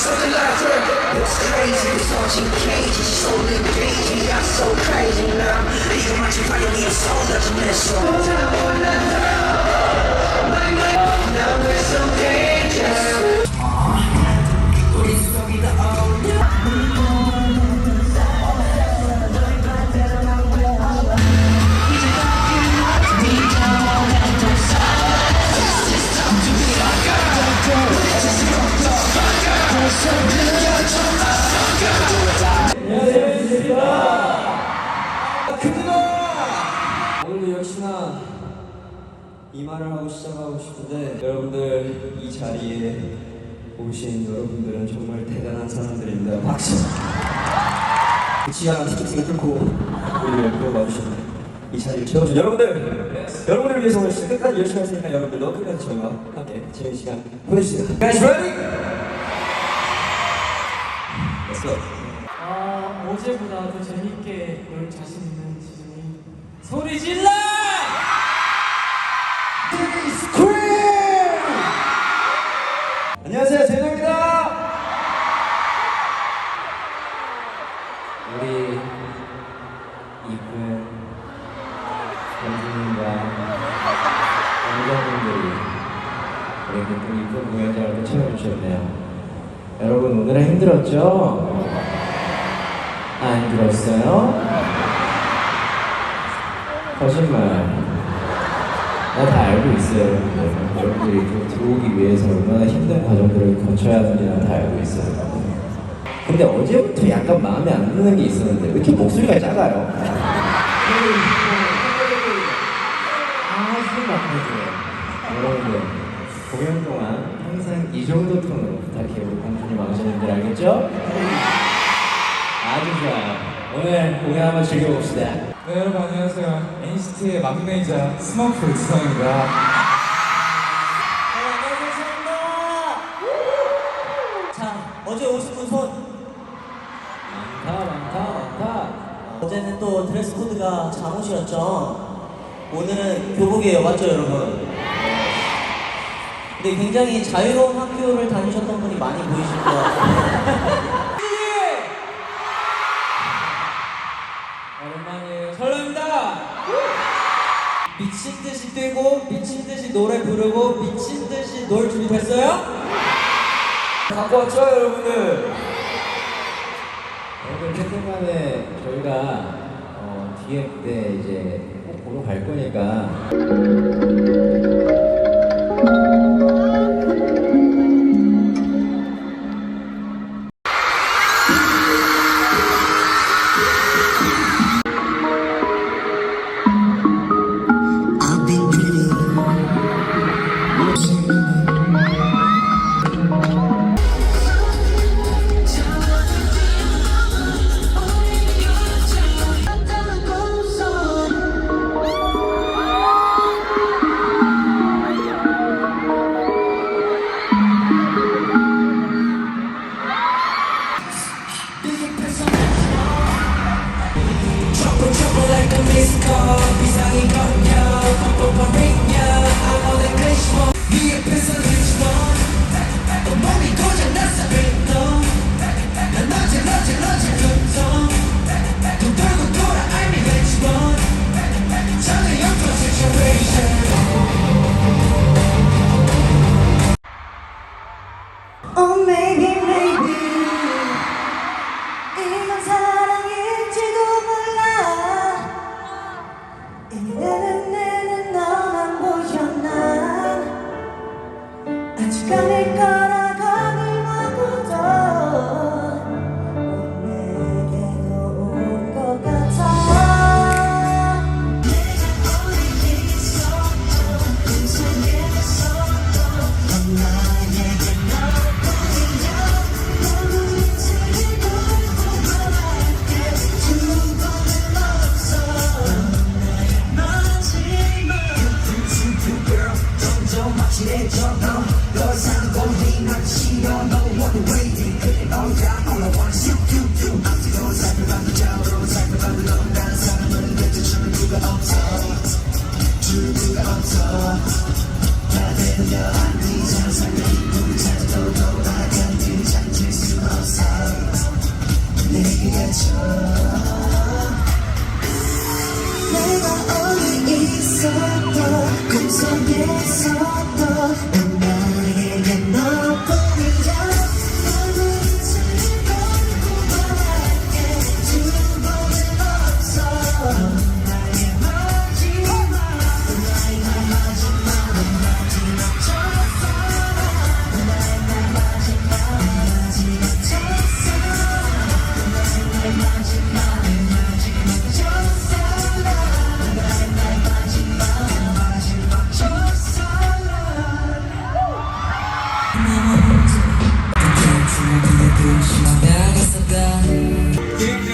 something like that. It's crazy, it's all she crazy. She's so engaging, got so crazy now. Even my chief, I don't need a soul, that's a mess. So now we're so dangerous. 우리 속이 다 어울려. 오늘도 역시나 이 말을 하고 시작하고 싶은데 여러분들 이 자리에 오신 여러분들은 정말 대단한 사람들입니다. 박수! 지하나 티켓팅을 뚫고 우리를 끌어봐 주시는 이 자리를 채워준 여러분들! 여러분들을 위해서 오늘 진짜 끝까지 열심히 할 테니까 여러분들도 끝까지 저희와 함께 재밌는 시간 보내주세요. Guys ready? Let's go! 어제보다 더 재밌게 놀 자신 있는 지중이 소리 질러! 안녕하세요, 제노입니다. 우리 이쁜 연주님과 관객분들이 이렇게 또 이쁜 공연장을 또 채워주셨네요. 여러분 오늘은 힘들었죠? 안 힘들었어요? 거짓말. 나 다 알고 있어요, 여러분들. 여러분들이 좀 들어오기 위해서 얼마나 힘든 과정들을 거쳐야 하는지 난 다 알고 있어요. 근데 어제부터 약간 마음에 안 드는 게 있었는데 왜 이렇게 목소리가 작아요? 아주 막혀져요. 여러분들 공연 동안 항상 이 정도 톤으로 부탁해요. 우리 공주님 왕자님들 알겠죠? 아주 좋아요. 오늘 공연 한번 즐겨봅시다. 네, 여러분 안녕하세요. NCT의 막내이자 스머프 지성입니다. 자, 어제 오신 분 손. 많다. 어제는 또 드레스 코드가 잠옷이었죠. 오늘은 교복이에요, 맞죠, 여러분? 근데 굉장히 자유로운 학교를 다니셨던 분이 많이 보이실 것 같아요. 오랜만이에요. 설렙니다. 미친 듯이 뛰고 미친 듯이 노래 부르고 미친 듯이 놀 준비 됐어요? 갖고 왔죠, 여러분들? 여러분 팬들만에 저희가 뒤에 무대 이제 꼭 보러 갈 거니까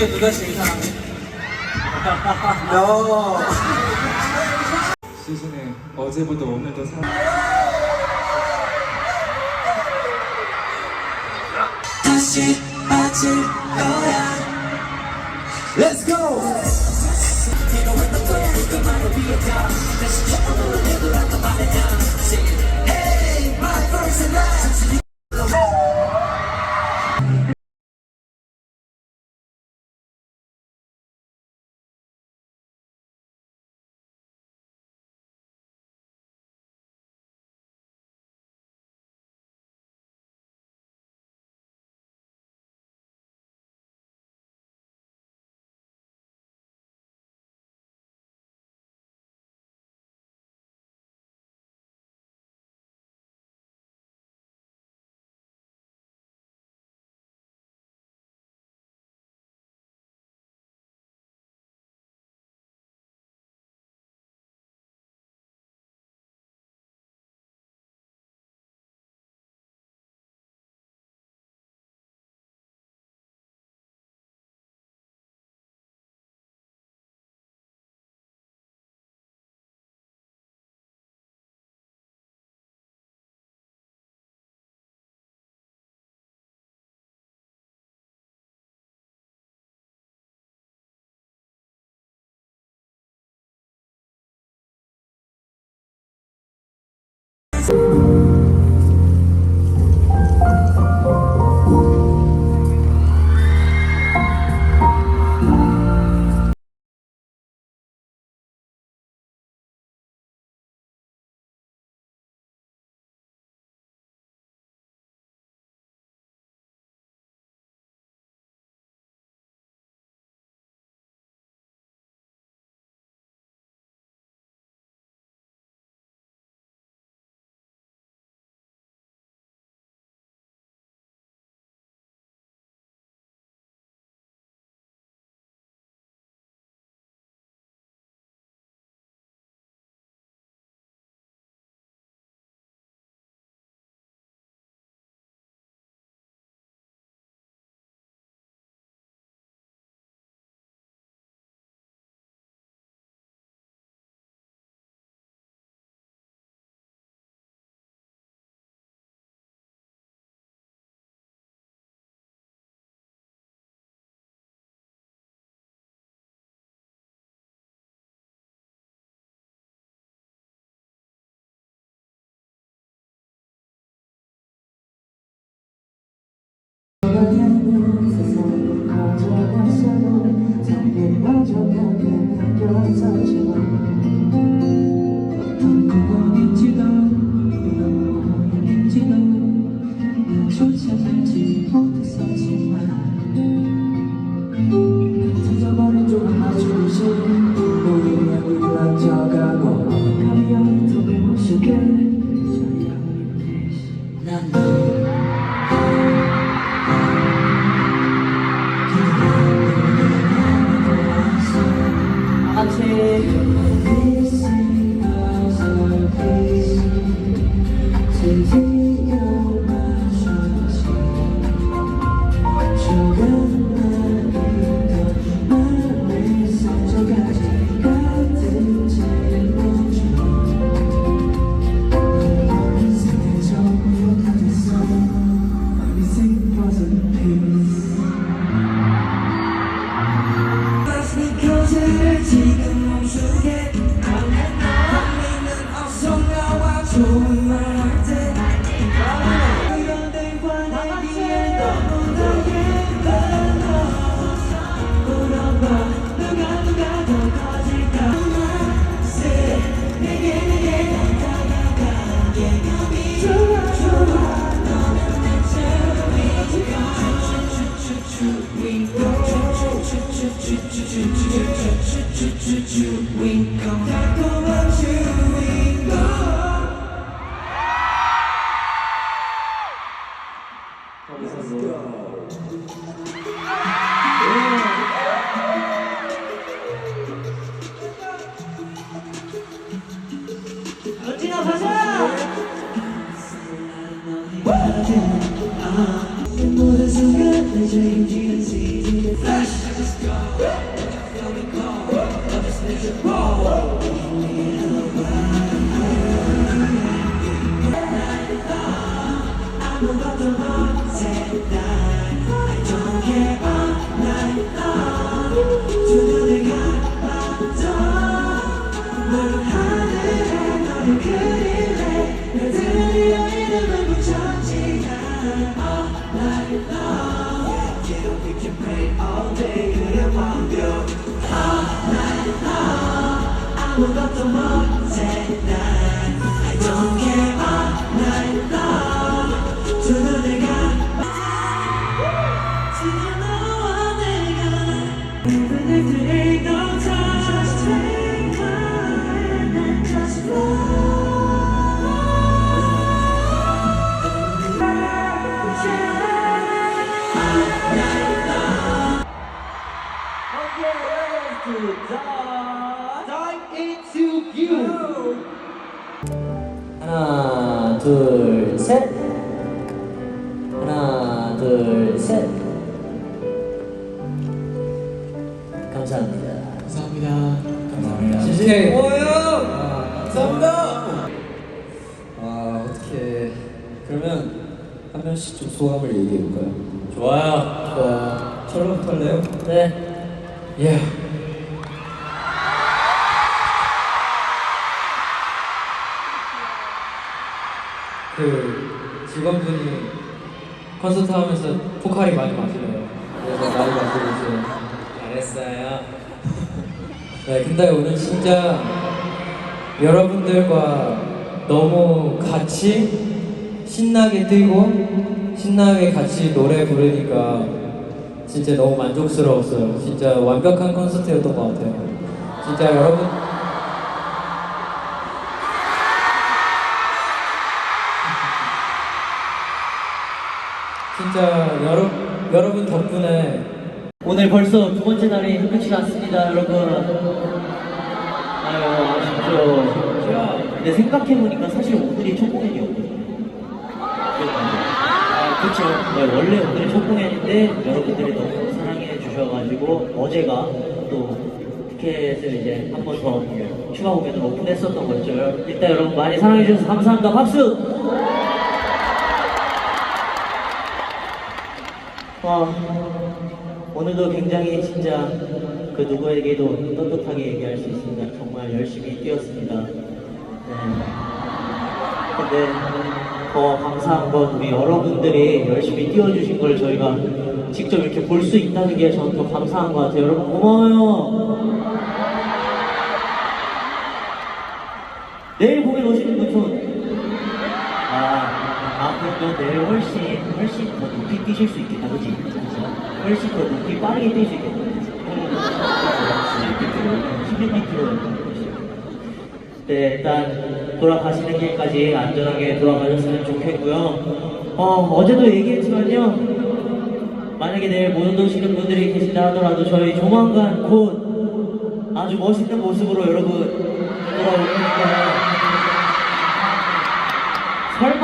중에 누가 제일 사랑해? 시즌에 어제보다 오늘 더 사랑. 다시 빠질 거야. Let's go! Hey, my first and last. 런쥔아 가자! 모든 순간 내 책임지는 시즌 Flash 아무것도 못해 난 I don't care all night long 두 눈을 감아 지금 너와 내가 Even if there ain't no time Just take my hand and just flow 하나, 둘, 셋. 하나, 둘, 셋. 감사합니다. 감사합니다. 진짜 고마워요. 감사합니다. 어떻게 그러면 한 명씩 좀 소감을 얘기해 볼까요? 좋아요. 저로부터 할래요? 네. 예. 그 직원분이 콘서트 하면서 포카리 많이 마시래요. 그래서 많이 마시고 있어요. 잘했어요. 네, 근데 오늘 진짜 여러분들과 너무 같이 신나게 뛰고 신나게 같이 노래 부르니까 진짜 너무 만족스러웠어요. 진짜 완벽한 콘서트였던 것 같아요. 진짜 여러분 진짜 여러분 덕분에 오늘 벌써 두 번째 날이 끝이 났습니다, 여러분. 아유, 아쉽죠. 근데 생각해보니까 사실 오늘이 첫 공연이었거든요. 그렇죠. 네, 원래 오늘이 첫 공연인데 여러분들이 너무 사랑해 주셔가지고 어제가 또 티켓을 이제 한 번 더 추가 공연을 오픈했었던 거죠. 일단 여러분 많이 사랑해 주셔서 감사합니다. 박수! 오늘도 굉장히 진짜 그 누구에게도 떳떳하게 얘기할 수 있습니다. 정말 열심히 뛰었습니다. 네. 근데 더 감사한 건 우리 여러분들이 열심히 뛰어주신 걸 저희가 직접 이렇게 볼 수 있다는 게 저는 더 감사한 것 같아요. 여러분 고마워요. 내일 공연 오시는 분 손. 그럼 내일 훨씬 더 높이 뛰실 수 있겠다, 그치? 훨씬 더 높이 빠르게 뛸 수 있겠다. 16km. 네, 일단 돌아가시는 길까지 안전하게 돌아가셨으면 좋겠고요. 어제도 얘기했지만요. 만약에 내일 못 오시는 분들이 계신다 하더라도 저희 조만간 곧 아주 멋있는 모습으로 여러분 돌아올 테니까 설마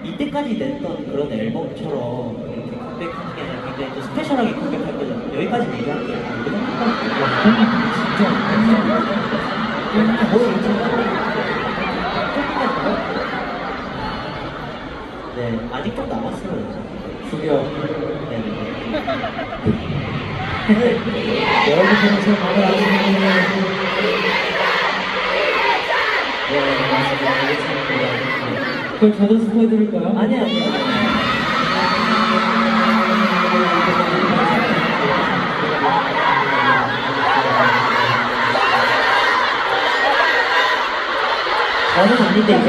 이때까지 냈던 그런 앨범처럼 이렇게 컴백하는 게 아니라 굉장히 또 스페셜하게 컴백할 거잖아요. 여기까지 얘기할게요. 네, 아직 좀 남았어요. 숙여. 네. 여러분처럼 제 마음을 아시는 분은 네, 맞습니다. 그걸 저도 스포해 드릴까요? 아니야. 저는 아닌데 이제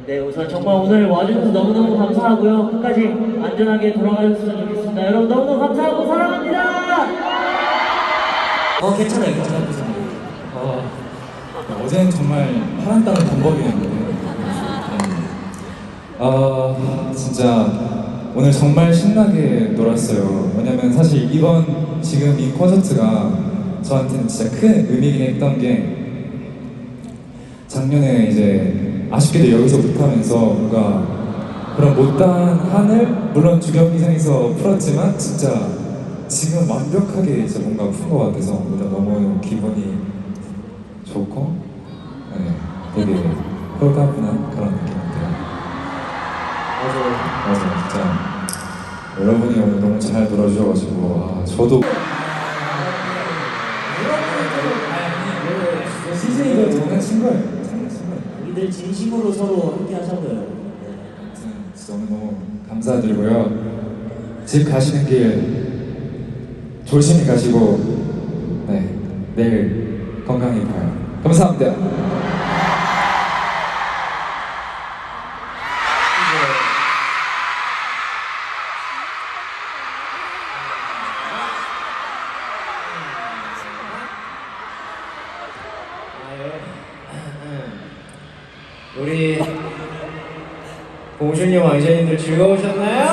네, 우선 정말 오늘 와주셔서 너무너무 감사하고요. 끝까지 안전하게 돌아가셨으면 좋겠습니다. 여러분 너무너무 감사하고 사랑합니다. 괜찮아요. 어제는 정말 파란 땅을 범벅이었는데 진짜 오늘 정말 신나게 놀았어요. 왜냐면 사실 이번 지금 이 콘서트가 저한테는 진짜 큰 의미긴 했던 게 작년에 이제 아쉽게도 여기서 못하면서 뭔가 그런 못다한 한을 물론 주경기상에서 풀었지만 진짜 지금 완벽하게 진짜 뭔가 푼 것 같아서 일단 너무 기분이 좋고 네, 되게 홀가분한 그런 느낌인데요. 맞아요, 진짜 여러분이 오늘 너무 잘 놀아주셔가지고 저도 CJ가 장난친 거예요. 장난친 거예요. 우리들 진심으로 서로 함께 하자고요. 아무튼 진짜 오늘 너무 감사드리고요. 집 가시는 길 조심히 가시고 네 내일 건강히 봐요. 감사합니다. 우리 공주님 왕자님들 즐거우셨나요?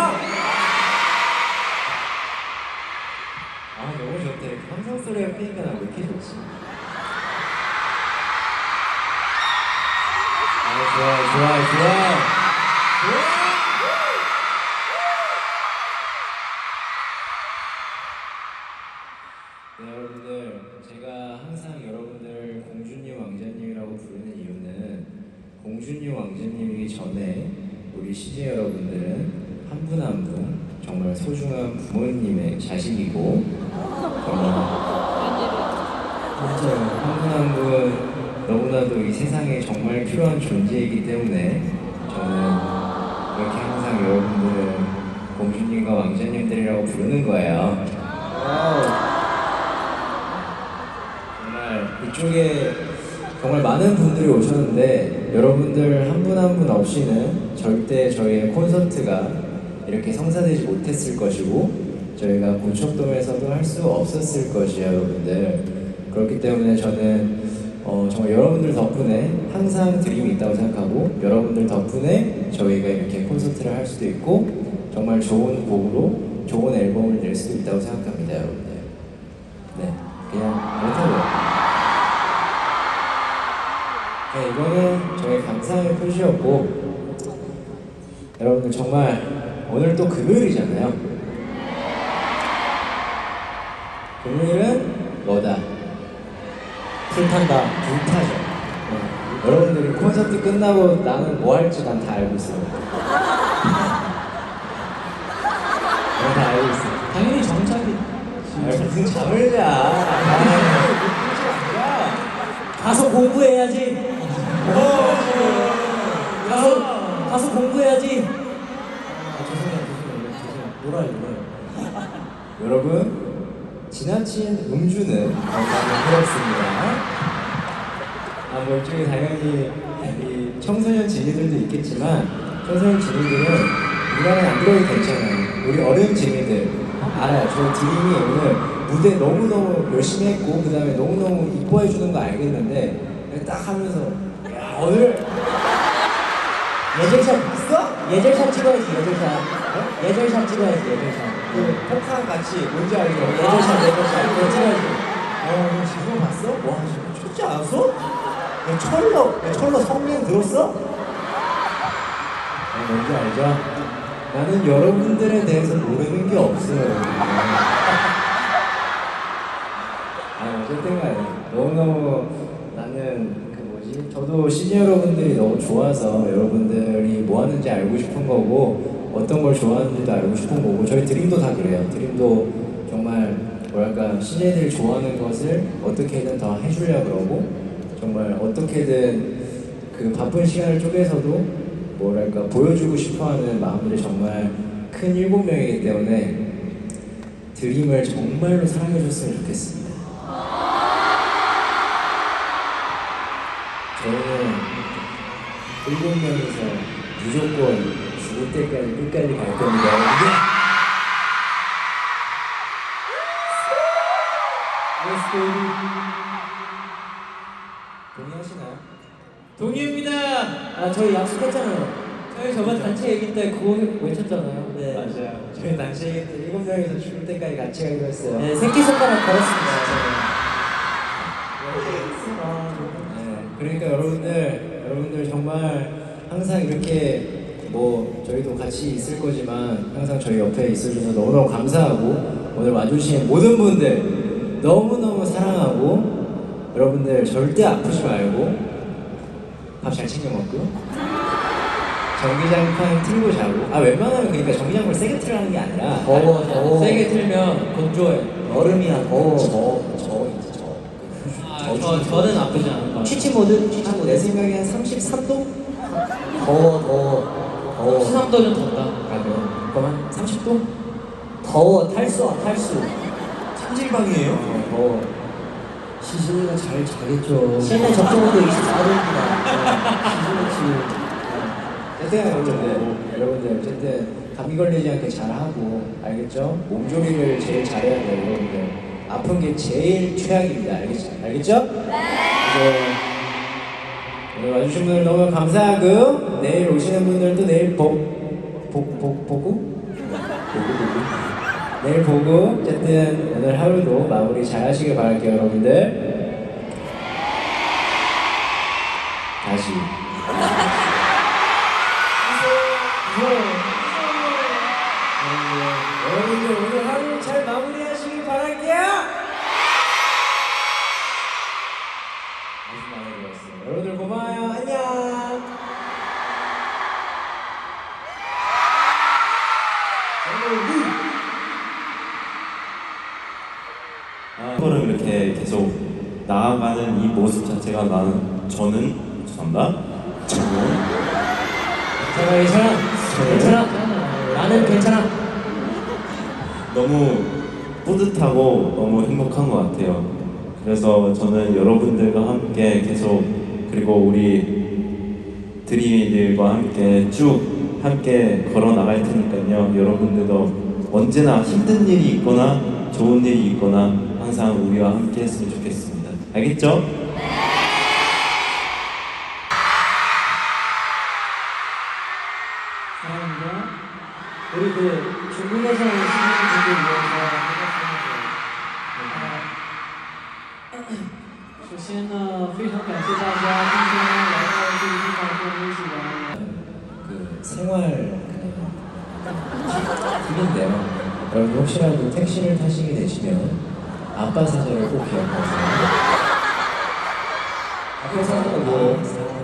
아 너무 좋다. 이렇게 함성 소리가 피니까 나 왜 이렇게 좋지? 아 좋아. 네 여러분들 제가 항상 여러분들 공주님 왕자님이라고 부르는 이유는 공주님 왕자님이기 전에 우리 CJ 여러분들은 한 분 한 분 정말 소중한 부모님의 자식이고 정말 한 분 한 분 너무나도 이 세상에 정말 필요한 존재이기 때문에 저는 이렇게 항상 여러분들 공주님과 왕자님들이라고 부르는 거예요. 정말 이쪽에 정말 많은 분들이 오셨는데 여러분들 한 분 한 분 없이는 절대 저희의 콘서트가 이렇게 성사되지 못했을 것이고 저희가 고척돔에서도 할 수 없었을 것이에요 여러분들. 그렇기 때문에 저는 정말 여러분들 덕분에 항상 드림이 있다고 생각하고 여러분들 덕분에 저희가 이렇게 콘서트를 할 수도 있고 정말 좋은 곡으로 좋은 앨범을 낼 수도 있다고 생각합니다 여러분들. 네 그냥 그렇다고요. 네, 이거는 저의 감사의 표시였고 여러분들 정말 오늘 또 금요일이잖아요. 금요일은 뭐다? 불탄다. 불타죠. 네. 여러분들이 콘서트 끝나고 나는 뭐 할지 난 다 알고 있어요. 난 다 알고 있어요. 당연히 정착이 무슨 잠을 자. 가서 공부해야지. 가서 공부해야지. 죄송해요. 놀아요. 여러분 지나친 음주는 건강에 해롭습니다. 뭐 일종의 당연히 이 청소년 지니들도 있겠지만 청소년 지니들은 우리나라에 안 들어도 괜찮아요. 우리 어른 지니들 알아요. 저 드림이 오늘 무대 너무너무 열심히 했고 그 다음에 너무너무 이뻐해 주는 거 알겠는데 딱 하면서 야 오늘 예절샷 봤어? 예절샷 찍어야지. 예절샷 찍어야지. 그 폭탄 같이 뭔지 알죠? 예절샷 이거 찍어야지. 너 지금 봤어? 와 진짜 춥지 않았어? 야 철로 성명 들었어? 뭔지 알죠? 나는 여러분들에 대해서 모르는 게 없어요. 어쨌든 간에 너무너무 나는 저도 시니어 여러분들이 너무 좋아서 여러분들이 뭐 하는지 알고 싶은 거고 어떤 걸 좋아하는지도 알고 싶은 거고 저희 드림도 다 그래요. 드림도 정말 뭐랄까 시니어들이 좋아하는 것을 어떻게든 더 해주려고 그러고 정말 어떻게든 그 바쁜 시간을 쪼개서도 뭐랄까 보여주고 싶어하는 마음들이 정말 큰 7명이기 때문에 드림을 정말로 사랑해줬으면 좋겠습니다. 저는 7명이서 무조건 죽을 때까지 끝까지 갈 겁니다. 동의하시나요? 동의입니다. 저희 약속했잖아요. 저희 저번 단체 얘기 때 그거 외쳤잖아요. 네 맞아요. 저희 당시 7명이서 죽을 때까지 같이 가기로 했어요. 네, 새끼손가락 걸었습니다. 네, 그러니까 여러분들 정말 항상 이렇게 뭐 저희도 같이 있을 거지만 항상 저희 옆에 있어주셔서 너무너무 감사하고 오늘 와주신 모든 분들 너무너무 사랑하고 여러분들 절대 아프지 말고 밥 잘 챙겨 먹고 전기장판 틀고 자고 웬만하면 그러니까 전기장판을 세게 틀라는 게 아니라 더워. 세게 틀면 건조해. 여름이야 더워 저는 아프지 않은 것 같아요. 취침 모드? 내 생각에 한 33도? 더워 13도는 덥다. 그럼 한 30도? 더워, 탈수. 찜질방이에요? 더워 시즌이가 잘 자겠죠. 실내 적정온도 24도입니다. 여러분들 어쨌든 감기 걸리지 않게 잘하고 알겠죠? 몸조리를 제일 잘해야 돼요 여러분들. 아픈 게 제일 최악입니다. 알겠죠? 네. 오늘 와주신 분들 너무 감사하고 내일 오시는 분들도 내일 보고 내일 보고 어쨌든 오늘 하루도 마무리 잘 하시길 바랄게요 여러분들. 다시 여러분들 오늘 하루 잘 마무리하시길 바랄게요. 아주 마음에 들었어요. 여러분들 고마워요. 안녕. 이거를 이렇게 계속 나아가는 이 모습 자체가 저는 괜찮아. 나는 괜찮아. 너무 뿌듯하고 너무 행복한 것 같아요. 그래서 저는 여러분들과 함께 계속 그리고 우리 드림이들과 함께 쭉 함께 걸어 나갈 테니까요. 여러분들도 언제나 힘든 일이 있거나 좋은 일이 있거나 항상 우리와 함께 했으면 좋겠습니다. 알겠죠? 사랑합니다. 우리 중국에서 오시는 분들 위해서 해봤습니다. 首先呢，非常感谢大家今天来到这个地方跟我们一起玩。 생활 팁인데요. 여러분 혹시라도 택시를 타시게 되시면 아빠 사자를 꼭 기억하세요. 아빠 사자가 뭐예요?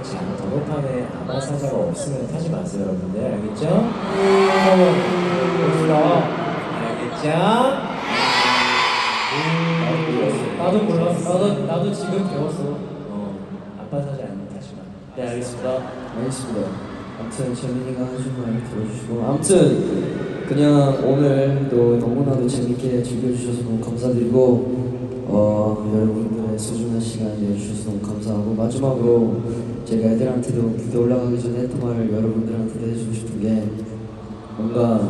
자, 도로판에 아빠 사자가 없으면 타지 마세요, 여러분들. 알겠죠? 알겠죠? 나도 몰랐어. 나도 지금 배웠어. 아빠 사자 아니면 타지 마. 네, 알겠습니다. 알겠습니다. 아무튼 재민이가 해준 말 들어주시고 아무튼 그냥 오늘도 너무나도 재밌게 즐겨주셔서 너무 감사드리고 여러분들의 소중한 시간 내주셔서 너무 감사하고 마지막으로 제가 애들한테도 무대 올라가기 전에 했던 말을 여러분들한테도 해주고 싶은 게 뭔가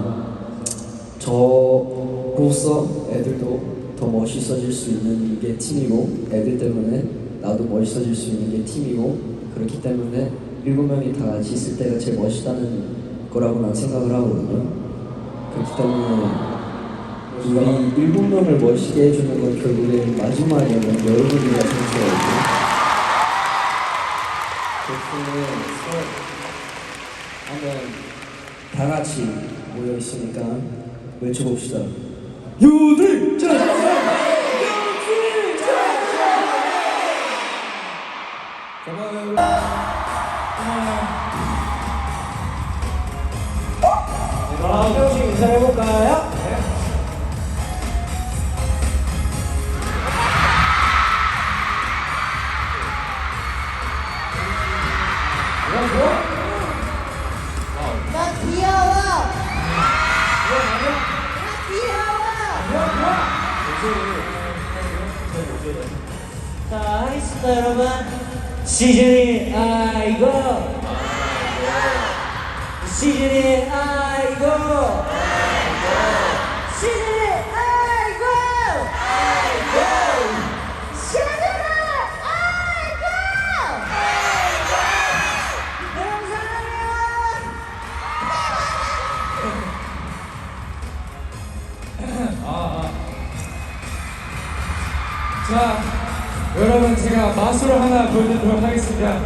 저로서 애들도 더 멋있어질 수 있는 이게 팀이고 애들 때문에 나도 멋있어질 수 있는 게 팀이고 그렇기 때문에 7명이 다 같이 있을 때가 제일 멋있다는 거라고 난 생각을 하거든요. 그렇기 때문에 우리 7명을 멋있게 해주는 건 결국엔 마지막에는 여러분들과 생각해야죠. 그래서 한번 다 같이 모여 있으니까 외쳐봅시다. 유들 짜자! 한 명씩 인사해볼까요? 나 귀여워. 나 귀여워. 자, 하겠습니다, 여러분. 시즌이 아이고. 시즌이 아이고. 시즌이 아이고. 시아들아, 아이고. 여러분 사랑해요. 자, 여러분 제가 마술을 하나 보여드리도록 하겠습니다.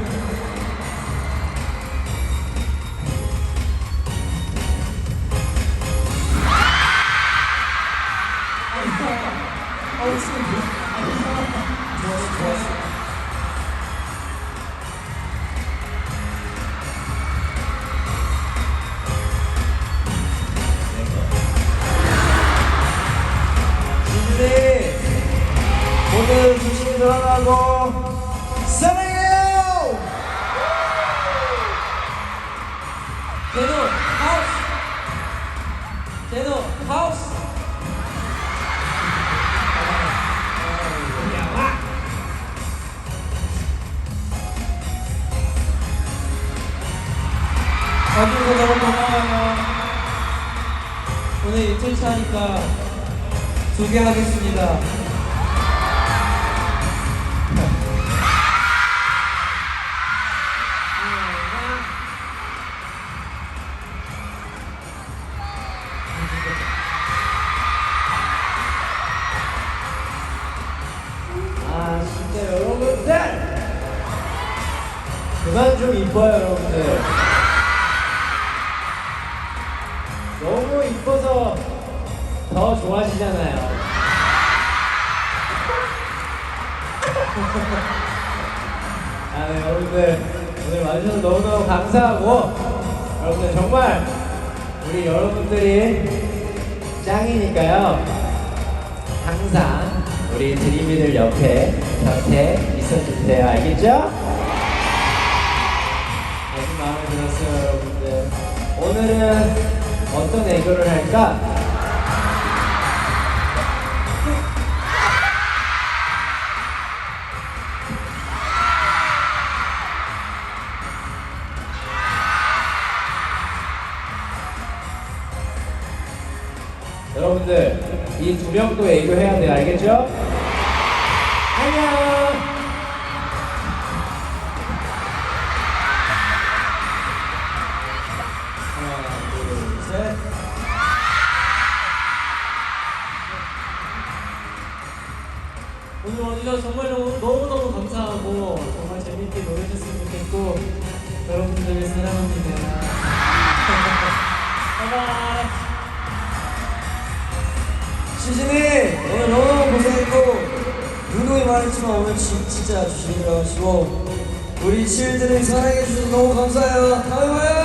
존경하고 사랑해요. 제노 하우스. 제노 하우스. 와주셔서 너무 고마워요. 오늘 이틀 차니까 소개하겠습니다. 아 진짜 여러분들 그만 좀 이뻐요 여러분들. 너무 이뻐서 더 좋아지잖아요. 아, 네, 여러분들 오늘 와주셔서 너무너무 감사하고 여러분들 정말 우리 여러분들이 짱이니까요. 항상 우리 드림이들 옆에 곁에 있어주세요. 알겠죠? 아주 마음에 들었어요, 여러분들. 오늘은 어떤 애교를 할까? 여러분들 이 두 명도 애교해야 돼요. 알겠죠? 안녕. 오늘 와주셔서 정말 너무너무 감사하고 정말 재밌게 놀아주셨으면 좋겠고 여러분들 사랑합니다. 바이바이. 시즌이 오늘 너무너무 고생했고 운동이 많았지만 오늘 진짜 조심히 들어가시고 우리 실들을 사랑해주셔서 너무 감사해요. 다음에 봐요.